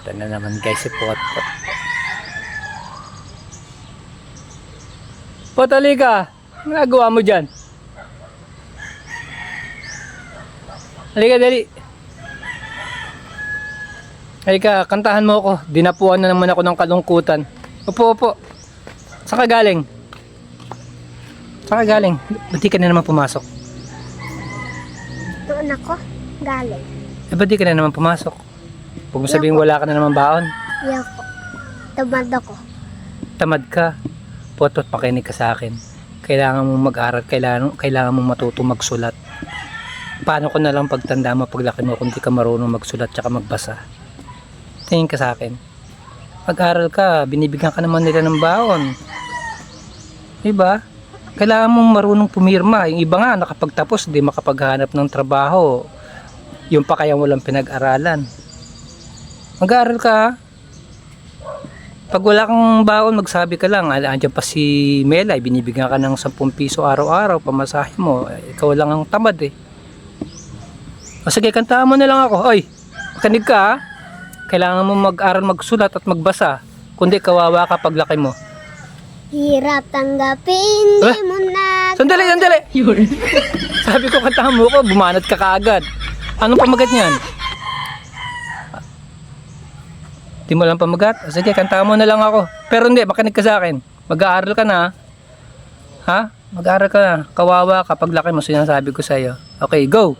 Ito na naman guys, si Potpot. Pot, halika. Ano nagawa mo dyan? Halika, dali. Halika, kantahan mo ako. Dinapuan na naman ako ng kalungkutan. Opo, opo. Saan ka galing? Saan ka galing? Ba't di ka na naman pumasok? Doon ako galing. Eh, ba't di ka na naman pumasok? Huwag mo sabihin wala ka na naman baon. Yan po. Tamad ako. Tamad ka. Potpot, pakinig ka sa akin. Kailangan mong mag-aral. Kailangan mong matuto magsulat. Paano ko na lang pagtanda mo paglaki mo kung di ka marunong magsulat tsaka magbasa? Tingin ka sa akin. Mag-aral ka. Binibigyan ka naman nila ng baon. Diba? Kailangan mong marunong pumirma. Yung iba nga nakapagtapos di makapaghanap ng trabaho. Yung pa kaya walang pinag-aralan. Mag-aaral ka. Pag wala kang baon, magsabi ka lang. Andiyan pa si Melay, binibigyan ka ng 10 piso araw-araw, pamasahe mo. Ikaw lang ang tamad eh. O sige, kantahan mo na lang ako. Oy, makinig ka ha. Kailangan mo mag-aral, magsulat at magbasa. Kundi kawawa ka paglaki mo. Hirap tanggapin, di mo na... Sandali, sandali! Sabi ko kantahan mo ko, bumanat ka kaagad. Anong pamagat niyan? Di mo lang pamagat? Sige, kantahan mo na lang ako. Pero hindi, makinig ka sa akin. Mag-aaral ka na. Ha? Mag-aaral ka na. Kawawa ka paglaki mo, sinasabi ko sa'yo. Okay, go!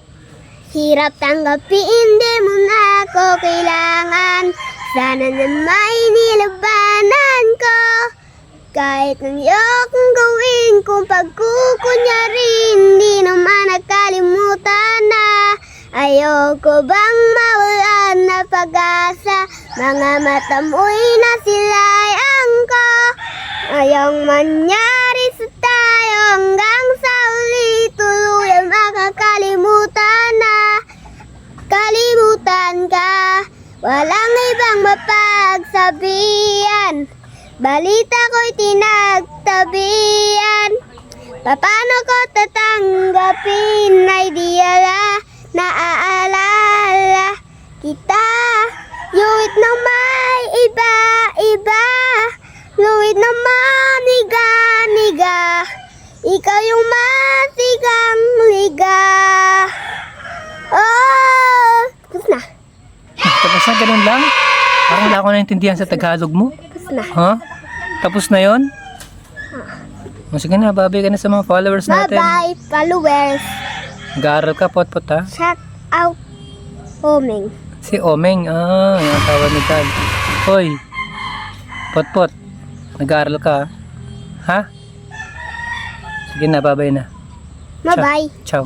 Hirap tanggapin, di mo na ako kailangan. Sana na may nilabanan ko. Kahit nang iyong gawin kung pagkukunyarin, di naman nakalimutan na. Ayoko bang mawalan na pag-asa, mga mata mo'y nasilayan ko. Ayong mangyari sa tayo hanggang sa uli, tuluyan makakalimutan na. Kalimutan ka, walang ibang mapagsabihan. Balita ko'y tinagtabihan. Paano ko tatanggapin ay di ala naaalala kita. Luwit ng may iba-iba, luwit ng maniga-niga. Ikaw yung masigang liga. Oh! Tapos na. Tapos na, ganun lang? Parang wala ako naintindihan sa Tagalog mo. Tapos na. Ha? Tapos na yon? O sige na, babay ka na sa mga followers natin. Bye-bye, followers. Mag-aaral ka, Potpot ha? Shout out, Omeng. Si Omeng, yung ang tawag ni Dad. Hoy, Potpot, nag-aaral ka ha? Sige na, babay na. Bye-bye. Ciao.